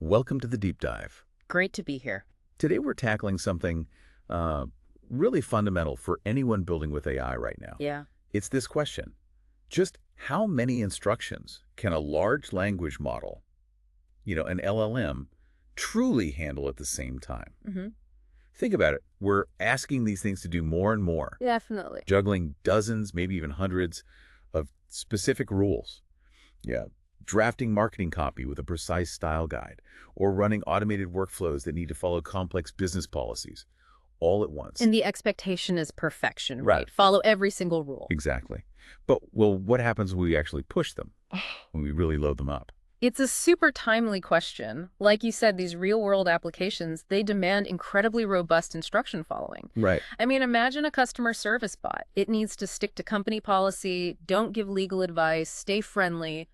Welcome to the Deep Dive. Great to be here. Today we're tackling something really fundamental for anyone building with AI right now. Yeah. It's this question. Just how many instructions can a large language model, an LLM, truly handle at the same time? Mm-hmm. Think about it. We're asking these things to do more and more, Definitely. juggling dozens, maybe even hundreds of specific rules. Yeah. Drafting marketing copy with a precise style guide, or running automated workflows that need to follow complex business policies all at once. And the expectation is perfection, Right. right? Follow every single rule. Exactly. But, what happens when we actually push them, when we really load them up? It's a super timely question. Like you said, these real-world applications, they demand incredibly robust instruction following. Right. I mean, imagine a customer service bot. It needs to stick to company policy, don't give legal advice, stay friendly,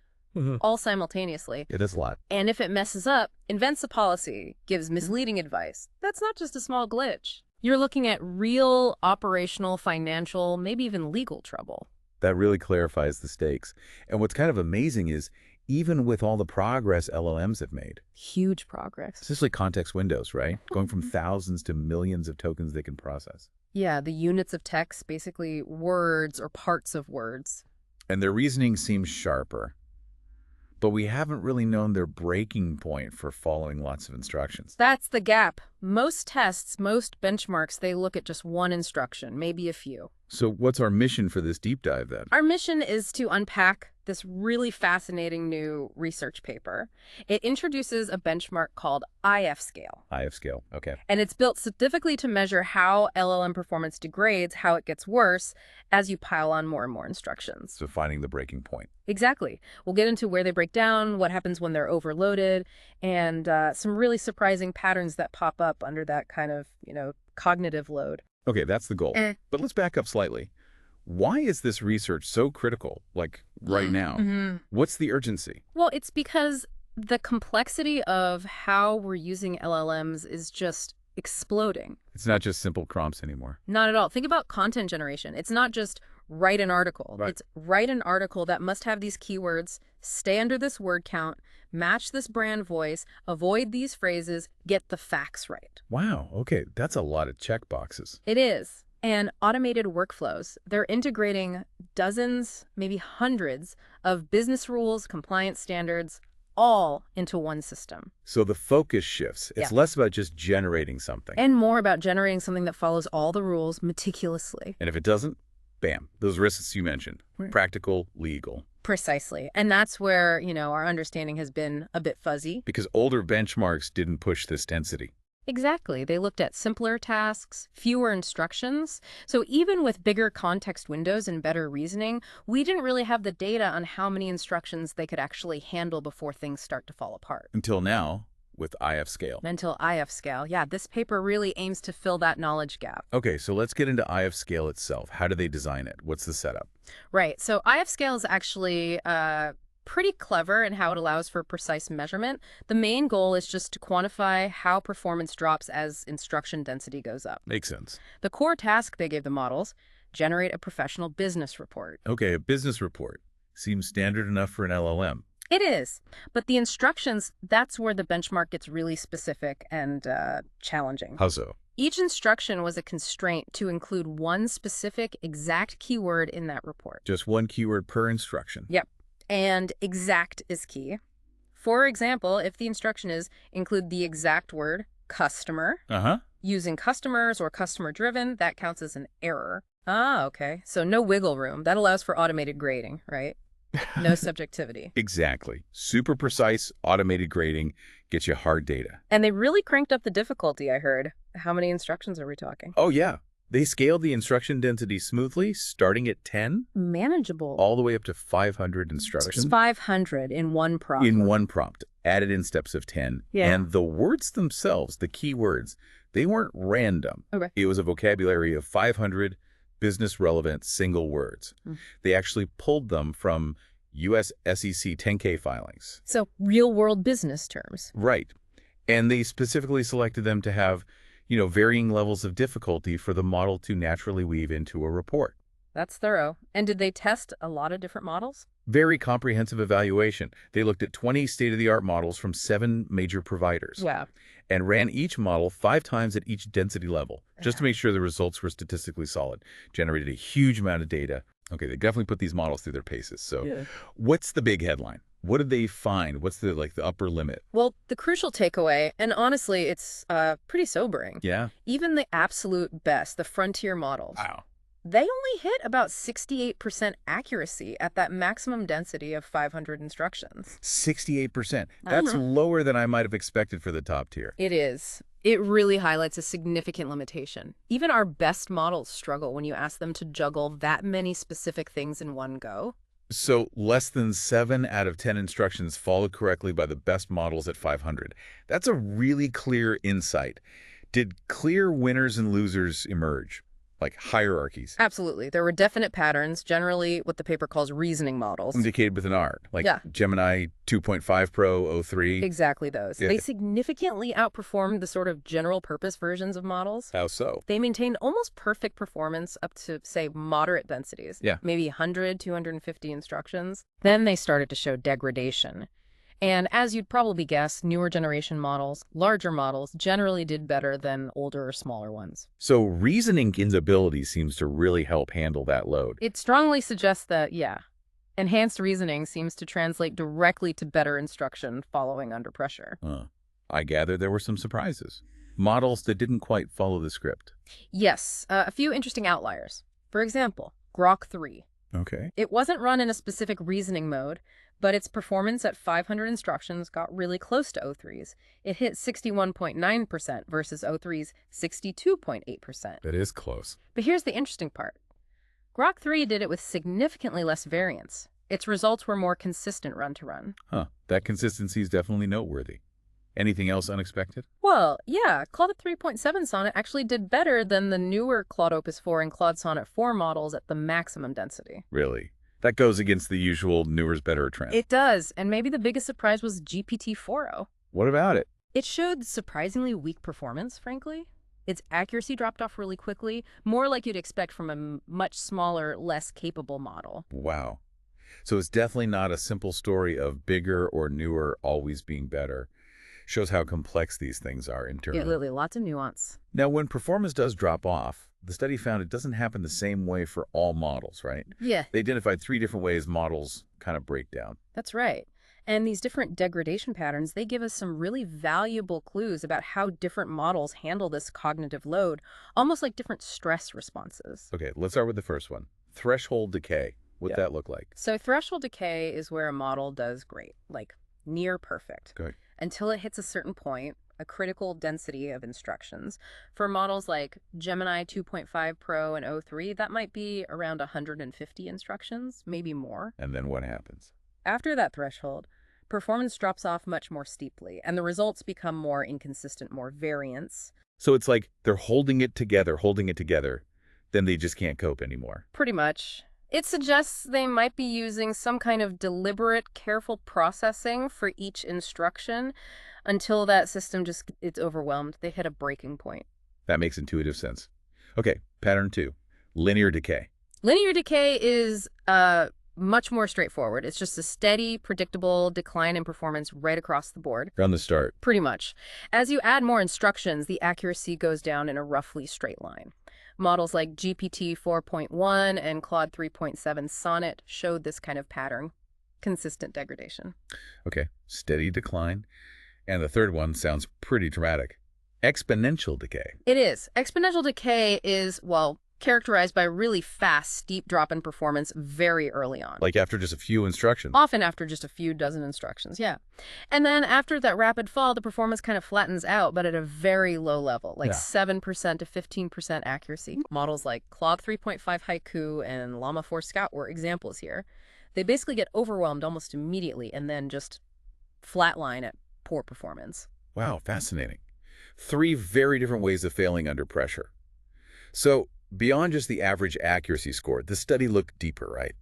all simultaneously. It is a lot. And if it messes up, invents a policy, gives misleading advice, that's not just a small glitch. You're looking at real operational, financial, maybe even legal trouble. That really clarifies the stakes. And what's kind of amazing is, even with all the progress LLMs have made, Huge progress. essentially context windows, right? Going from thousands to millions of tokens they can process. Yeah, the units of text, basically words or parts of words. And their reasoning seems sharper. But we haven't really known their breaking point for following lots of instructions. That's the gap. Most tests, most benchmarks, they look at just one instruction, maybe a few. So what's our mission for this deep dive then? Our mission is to unpack this really fascinating new research paper. It introduces a benchmark called IF scale. IF scale, okay. And it's built specifically to measure how LLM performance degrades, how it gets worse, as you pile on more and more instructions. So finding the breaking point. Exactly. We'll get into where they break down, what happens when they're overloaded, and some really surprising patterns that pop up under that kind of, cognitive load. Okay, that's the goal. But let's back up slightly. Why is this research so critical, like right now? What's the urgency? Well, it's because the complexity of how we're using LLMs is just exploding. It's not just simple prompts anymore. Not at all. Think about content generation. It's not just write an article. Right. It's write an article that must have these keywords, stay under this word count, match this brand voice, avoid these phrases, get the facts right. Wow, okay, that's a lot of check boxes. It is. And automated workflows, they're integrating dozens, maybe hundreds of business rules, compliance standards, all into one system. So the focus shifts. It's less about just generating something. And more about generating something that follows all the rules meticulously. And if it doesn't, bam, those risks you mentioned. Right. Practical, legal. Precisely. And that's where, our understanding has been a bit fuzzy. Because older benchmarks didn't push this density. Exactly. They looked at simpler tasks, fewer instructions. So even with bigger context windows and better reasoning, we didn't really have the data on how many instructions they could actually handle before things start to fall apart. Until now, with IF scale. Until IF scale. Yeah, this paper really aims to fill that knowledge gap. Okay, so let's get into IF scale itself. How do they design it? What's the setup? Right. So IF scale is actually pretty clever in how it allows for precise measurement. The main goal is just to quantify how performance drops as instruction density goes up. Makes sense. The core task they gave the models, generate a professional business report. Okay, a business report. Seems standard enough for an LLM. It is. But the instructions, that's where the benchmark gets really specific and challenging. How so? Each instruction was a constraint to include one specific exact keyword in that report. Just one keyword per instruction. Yep. And exact is key. For example, if the instruction is include the exact word customer, using customers or customer-driven, that counts as an error. Ah, okay. So no wiggle room. That allows for automated grading, right? No subjectivity. Exactly. Super precise, automated grading gets you hard data. And they really cranked up the difficulty, I heard. How many instructions are we talking? Oh, yeah. They scaled the instruction density smoothly, starting at 10. Manageable. All the way up to 500 instructions. It's 500 in one prompt. In one prompt, added in steps of 10. Yeah. And the words themselves, the key words, they weren't random. Okay. It was a vocabulary of 500 business-relevant single words. They actually pulled them from U.S. SEC 10K filings. So real-world business terms. Right. And they specifically selected them to have varying levels of difficulty for the model to naturally weave into a report. That's thorough. And did they test a lot of different models? Very comprehensive evaluation. They looked at 20 state-of-the-art models from 7 major providers Yeah. and ran each model 5 times at each density level, just to make sure the results were statistically solid. Generated a huge amount of data. Okay, they definitely put these models through their paces. So Yeah. what's the big headline? What did they find? What's the upper limit? Well, the crucial takeaway, and honestly, it's pretty sobering. Yeah. Even the absolute best, the frontier models, Wow. they only hit about 68% accuracy at that maximum density of 500 instructions. 68%. That's lower than I might have expected for the top tier. It is. It really highlights a significant limitation. Even our best models struggle when you ask them to juggle that many specific things in one go. So less than 7 out of 10 instructions followed correctly by the best models at 500. That's a really clear insight. Did clear winners and losers emerge? Like hierarchies? Absolutely. There were definite patterns, generally what the paper calls reasoning models. Indicated with an R, like Yeah. Gemini 2.5 Pro, O3. Exactly those. Yeah. They significantly outperformed the sort of general-purpose versions of models. How so? They maintained almost perfect performance up to, say, moderate densities. Yeah. Maybe 100, 250 instructions. Then they started to show degradation. And as you'd probably guess, newer generation models, larger models, generally did better than older or smaller ones. So reasoning ability seems to really help handle that load. It strongly suggests that, yeah, enhanced reasoning seems to translate directly to better instruction following under pressure. I gather there were some surprises. Models that didn't quite follow the script. Yes, a few interesting outliers. For example, Grok 3. Okay. It wasn't run in a specific reasoning mode, but its performance at 500 instructions got really close to O3's. It hit 61.9% versus O3's 62.8%. That is close. But here's the interesting part. Grok 3 did it with significantly less variance. Its results were more consistent run to run. That consistency is definitely noteworthy. Anything else unexpected? Well, yeah, Claude 3.7 Sonnet actually did better than the newer Claude Opus 4 and Claude Sonnet 4 models at the maximum density. Really? That goes against the usual newer's better trend. It does, and maybe the biggest surprise was GPT-4o. What about it? It showed surprisingly weak performance, frankly. Its accuracy dropped off really quickly, more like you'd expect from a much smaller, less capable model. Wow. So it's definitely not a simple story of bigger or newer always being better. Shows how complex these things are internally. Yeah, Lily, lots of nuance. Now, when performance does drop off, the study found it doesn't happen the same way for all models, right? Yeah, They identified 3 different ways models kind of break down. that's right. And these different degradation patterns, they give us some really valuable clues about how different models handle this cognitive load, almost like different stress responses. Okay, let's start with the first one. Threshold decay. What's Yeah. that look like? So threshold decay is where a model does great, like near perfect, Good. until it hits a certain point, a critical density of instructions. For models like Gemini 2.5 Pro and O3, that might be around 150 instructions, maybe more. And then what happens? After that threshold, performance drops off much more steeply, and the results become more inconsistent, more variance. So it's like they're holding it together, then they just can't cope anymore. Pretty much. It suggests they might be using some kind of deliberate, careful processing for each instruction until that system it's overwhelmed. They hit a breaking point. That makes intuitive sense. Okay, pattern 2, linear decay. Linear decay is much more straightforward. It's just a steady, predictable decline in performance right across the board. From the start. Pretty much. As you add more instructions, the accuracy goes down in a roughly straight line. Models like GPT 4.1 and Claude 3.7 Sonnet showed this kind of pattern, consistent degradation. Okay, steady decline. And the third one sounds pretty dramatic. Exponential decay. It is. Exponential decay is, well, characterized by a really fast, steep drop in performance very early on. Like after just a few instructions. Often after just a few dozen instructions, yeah. And then after that rapid fall, the performance kind of flattens out, but at a very low level, like 7% to 15% accuracy. Models like Claude 3.5 Haiku and Llama 4 Scout were examples here. They basically get overwhelmed almost immediately and then just flatline at poor performance. Wow, fascinating. 3 very different ways of failing under pressure. So, beyond just the average accuracy score, the study looked deeper, right?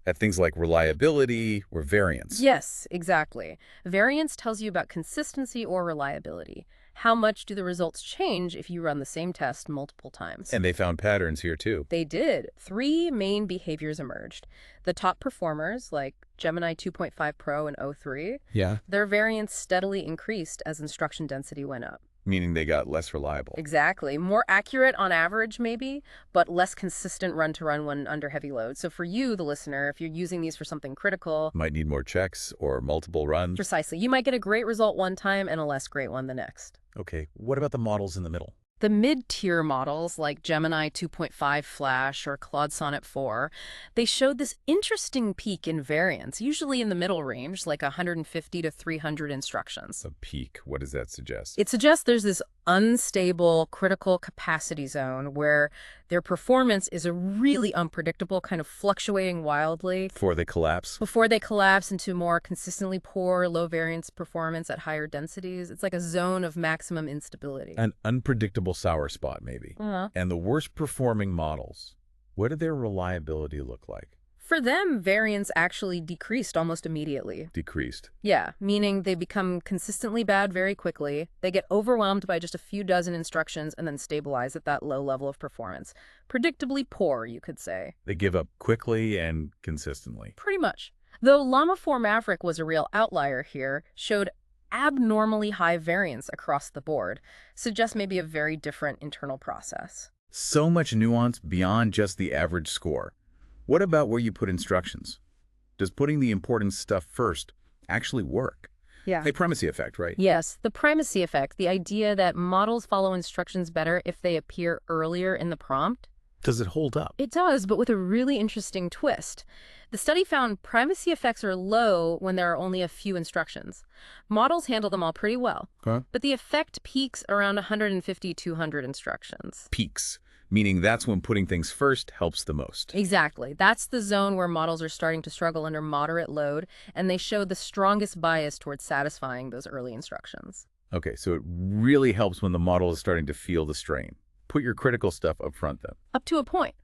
At things like reliability or variance. Yes, exactly. Variance tells you about consistency or reliability, how much do the results change if you run the same test multiple times? And they found patterns here too. They did. Three main behaviors emerged. The top performers, like Gemini 2.5 Pro and O3, Yeah. their variance steadily increased as instruction density went up. Meaning they got less reliable. Exactly. More accurate on average, maybe, but less consistent run-to-run when under heavy load. So for you, the listener, if you're using these for something critical... Might need more checks or multiple runs. Precisely. You might get a great result one time and a less great one the next. Okay, what about the models in the middle? The mid-tier models like Gemini 2.5 Flash or Claude Sonnet 4, they showed this interesting peak in variance, usually in the middle range, like 150 to 300 instructions. A peak, what does that suggest? It suggests there's this unstable critical capacity zone where their performance is a really unpredictable, kind of fluctuating wildly. Before they collapse? Before they collapse into more consistently poor, low variance performance at higher densities. It's like a zone of maximum instability. An unpredictable sour spot, maybe. And the worst performing models, what did their reliability look like? For them, variance actually decreased almost immediately. Decreased. Yeah, meaning they become consistently bad very quickly. They get overwhelmed by just a few dozen instructions and then stabilize at that low level of performance. Predictably poor, you could say. They give up quickly and consistently. Pretty much. Though Llama 4 Maverick was a real outlier here, showed abnormally high variance across the board, suggests maybe a very different internal process. So much nuance beyond just the average score. What about where you put instructions? Does putting the important stuff first actually work? Yeah. The primacy effect, right? Yes, the primacy effect, the idea that models follow instructions better if they appear earlier in the prompt. Does it hold up? It does, but with a really interesting twist. The study found primacy effects are low when there are only a few instructions. Models handle them all pretty well, but the effect peaks around 150-200 instructions. Peaks, meaning that's when putting things first helps the most. Exactly. That's the zone where models are starting to struggle under moderate load, and they show the strongest bias towards satisfying those early instructions. Okay, so it really helps when the model is starting to feel the strain. Put your critical stuff up front, then. Up to a point.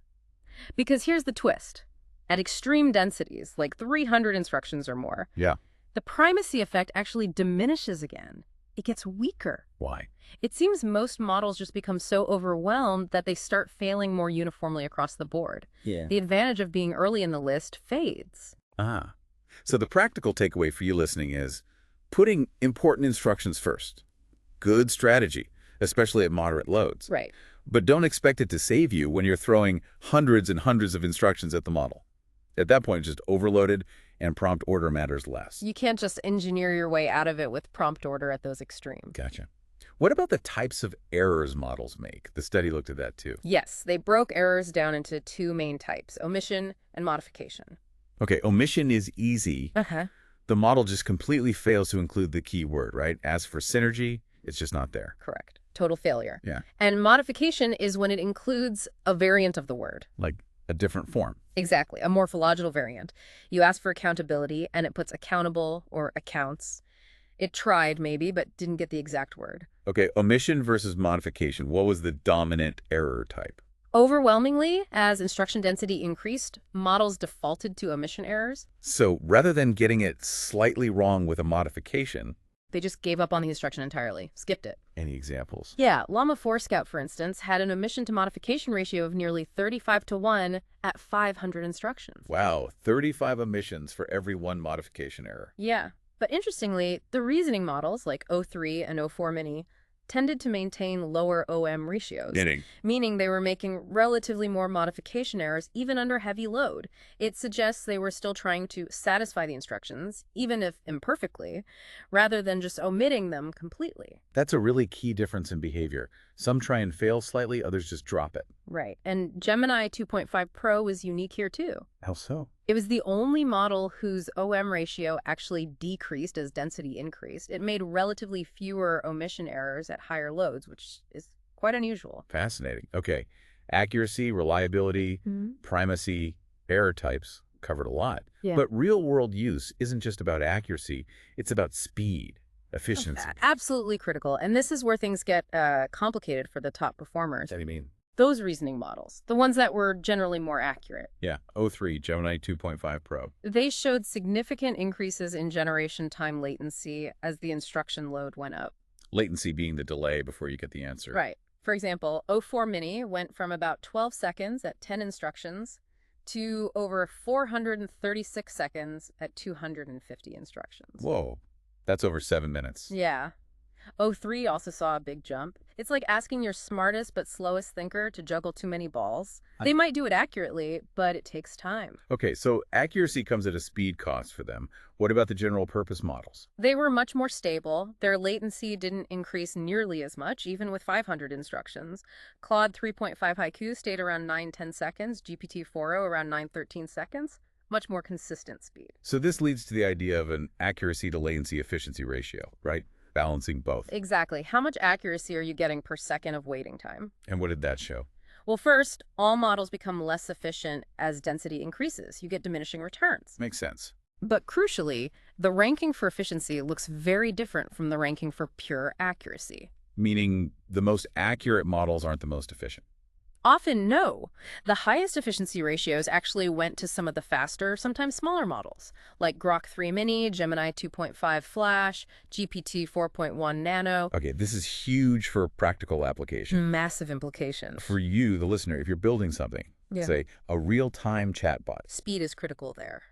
Because here's the twist. At extreme densities, like 300 instructions or more, the primacy effect actually diminishes again. It gets weaker. Why? It seems most models just become so overwhelmed that they start failing more uniformly across the board. The advantage of being early in the list fades. So the practical takeaway for you listening is putting important instructions first. Good strategy, especially at moderate loads. Right. But don't expect it to save you when you're throwing hundreds and hundreds of instructions at the model. At that point, it's just overloaded, and prompt order matters less. You can't just engineer your way out of it with prompt order at those extremes. Gotcha. What about the types of errors models make? The study looked at that too. Yes, they broke errors down into two main types, omission and modification. Okay, omission is easy. The model just completely fails to include the key word, right? As for synergy, it's just not there. Correct. Total failure. Yeah. And modification is when it includes a variant of the word. Like a different form. Exactly, a morphological variant. You ask for accountability, and it puts accountable or accounts. It tried, maybe, but didn't get the exact word. Okay, omission versus modification. What was the dominant error type? Overwhelmingly, as instruction density increased, models defaulted to omission errors. So rather than getting it slightly wrong with a modification, they just gave up on the instruction entirely, skipped it. Any examples? Yeah, Llama 4 Scout, for instance, had an omission to modification ratio of nearly 35-to-1 at 500 instructions. Wow, 35 omissions for every one modification error. Yeah, but interestingly, the reasoning models like O3 and O4 Mini tended to maintain lower OM ratios, meaning they were making relatively more modification errors even under heavy load. It suggests they were still trying to satisfy the instructions, even if imperfectly, rather than just omitting them completely. That's a really key difference in behavior. Some try and fail slightly, others just drop it. Right, and Gemini 2.5 Pro was unique here too. How so? It was the only model whose OM ratio actually decreased as density increased. It made relatively fewer omission errors at higher loads, which is quite unusual. Fascinating. Okay. Accuracy, reliability, primacy, error types, covered a lot. But real-world use isn't just about accuracy. It's about speed, efficiency. Absolutely critical. And this is where things get complicated for the top performers. What do you mean? Those reasoning models, the ones that were generally more accurate. Yeah, O3, Gemini 2.5 Pro. They showed significant increases in generation time latency as the instruction load went up. Latency being the delay before you get the answer. Right. For example, O4 Mini went from about 12 seconds at 10 instructions to over 436 seconds at 250 instructions. Whoa, that's over 7 minutes. Yeah. O3 also saw a big jump. It's like asking your smartest but slowest thinker to juggle too many balls. They might do it accurately, but it takes time. Okay, so accuracy comes at a speed cost for them. What about the general purpose models? They were much more stable. Their latency didn't increase nearly as much, even with 500 instructions. Claude 3.5 Haiku stayed around 9-10 seconds, GPT-4o around 9-13 seconds. Much more consistent speed. So this leads to the idea of an accuracy to latency efficiency ratio, right? Balancing both. Exactly. How much accuracy are you getting per second of waiting time? And what did that show? Well, first, all models become less efficient as density increases. You get diminishing returns. Makes sense. But crucially, the ranking for efficiency looks very different from the ranking for pure accuracy. Meaning the most accurate models aren't the most efficient. Often, no. The highest efficiency ratios actually went to some of the faster, sometimes smaller models, like Grok 3 Mini, Gemini 2.5 Flash, GPT 4.1 Nano. Okay, this is huge for practical application. Massive implications. For you, the listener, if you're building something, say a real-time chatbot, Speed is critical there.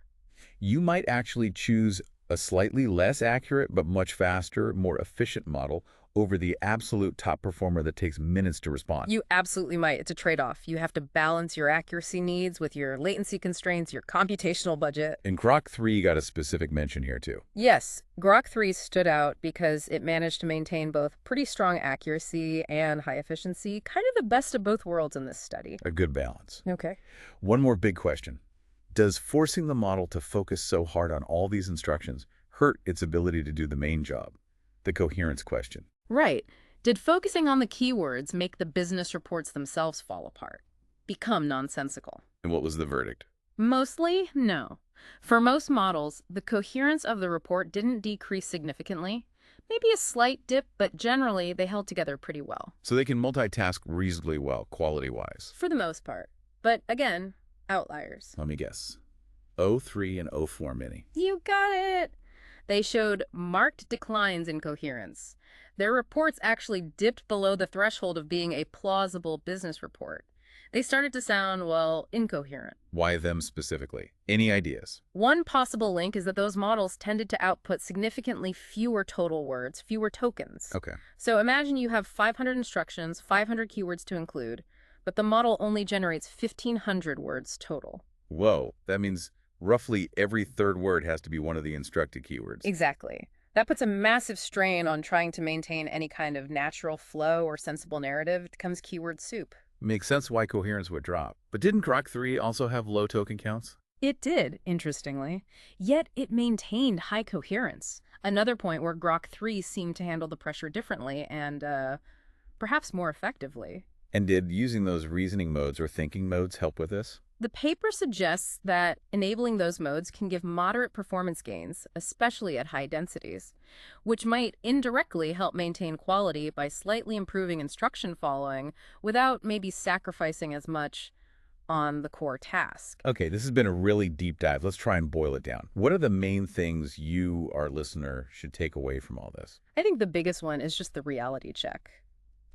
you might actually choose a slightly less accurate but much faster, more efficient model over the absolute top performer that takes minutes to respond. You absolutely might. It's a trade-off. You have to balance your accuracy needs with your latency constraints, your computational budget. And Grok 3 got a specific mention here, too. Yes, Grok 3 stood out because it managed to maintain both pretty strong accuracy and high efficiency, kind of the best of both worlds in this study. A good balance. Okay. One more big question. Does forcing the model to focus so hard on all these instructions hurt its ability to do the main job? The coherence question. Right. Did focusing on the keywords make the business reports themselves fall apart, become nonsensical? And what was the verdict? Mostly, no. For most models, the coherence of the report didn't decrease significantly. Maybe a slight dip, but generally they held together pretty well. So they can multitask reasonably well, quality-wise. For the most part. But again, outliers. Let me guess. O3 and O4 Mini. You got it! They showed marked declines in coherence. Their reports actually dipped below the threshold of being a plausible business report. They started to sound, well, incoherent. Why them specifically? Any ideas? One possible link is that those models tended to output significantly fewer total words, fewer tokens. Okay. So imagine you have 500 instructions, 500 keywords to include, but the model only generates 1,500 words total. Whoa, that means roughly every third word has to be one of the instructed keywords. Exactly. That puts a massive strain on trying to maintain any kind of natural flow or sensible narrative. It becomes keyword soup. Makes sense why coherence would drop. But didn't Grok 3 also have low token counts? It did, interestingly. Yet it maintained high coherence. Another point where Grok 3 seemed to handle the pressure differently and perhaps more effectively. And did using those reasoning modes or thinking modes help with this? The paper suggests that enabling those modes can give moderate performance gains, especially at high densities, which might indirectly help maintain quality by slightly improving instruction following without maybe sacrificing as much on the core task. Okay, this has been a really deep dive. Let's try and boil it down. What are the main things you, our listener, should take away from all this? I think the biggest one is just the reality check.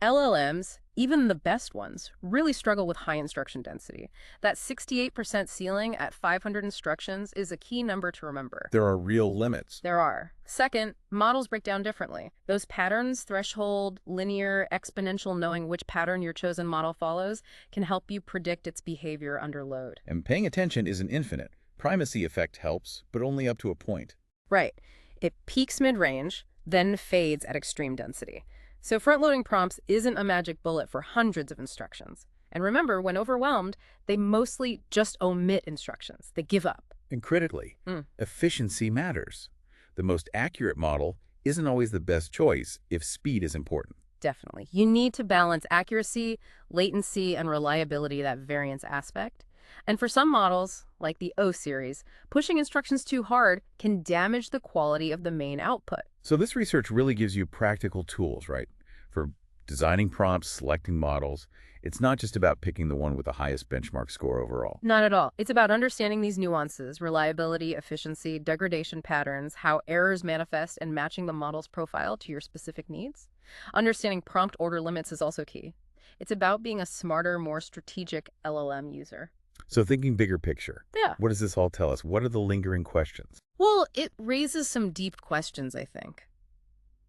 LLMs, even the best ones, really struggle with high instruction density. That 68% ceiling at 500 instructions is a key number to remember. There are real limits. There are. Second, models break down differently. Those patterns, threshold, linear, exponential, knowing which pattern your chosen model follows, can help you predict its behavior under load. And paying attention isn't infinite. Primacy effect helps, but only up to a point. Right. It peaks mid-range, then fades at extreme density. So front-loading prompts isn't a magic bullet for hundreds of instructions. And remember, when overwhelmed, they mostly just omit instructions. They give up. And critically, efficiency matters. The most accurate model isn't always the best choice if speed is important. Definitely. You need to balance accuracy, latency, and reliability, that variance aspect. And for some models, like the O series, pushing instructions too hard can damage the quality of the main output. So this research really gives you practical tools, right? For designing prompts, selecting models. It's not just about picking the one with the highest benchmark score overall. Not at all. It's about understanding these nuances: reliability, efficiency, degradation patterns, how errors manifest, and matching the model's profile to your specific needs. Understanding prompt order limits is also key. It's about being a smarter, more strategic LLM user. So thinking bigger picture, Yeah. what does this all tell us? What are the lingering questions? Well, it raises some deep questions, I think.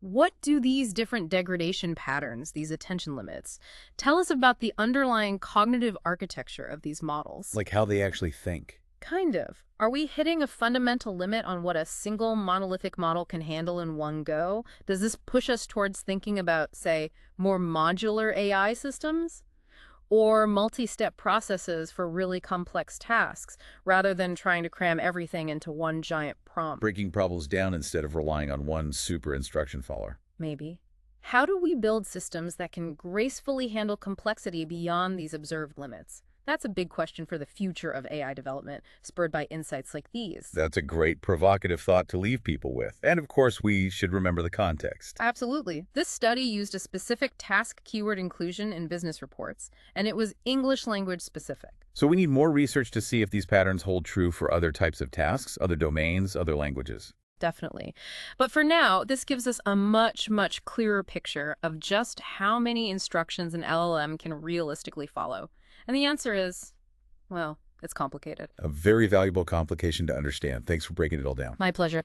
What do these different degradation patterns, these attention limits, tell us about the underlying cognitive architecture of these models? Like how they actually think. Kind of. Are we hitting a fundamental limit on what a single monolithic model can handle in one go? Does this push us towards thinking about, say, more modular AI systems? Or multi-step processes for really complex tasks, rather than trying to cram everything into one giant prompt? Breaking problems down instead of relying on one super instruction follower. Maybe. How do we build systems that can gracefully handle complexity beyond these observed limits? That's a big question for the future of AI development, spurred by insights like these. That's a great provocative thought to leave people with. And of course, we should remember the context. Absolutely. This study used a specific task keyword inclusion in business reports, and it was English language specific. So we need more research to see if these patterns hold true for other types of tasks, other domains, other languages. Definitely. But for now, this gives us a much, much clearer picture of just how many instructions an LLM can realistically follow. And the answer is, well, it's complicated. A very valuable complication to understand. Thanks for breaking it all down. My pleasure.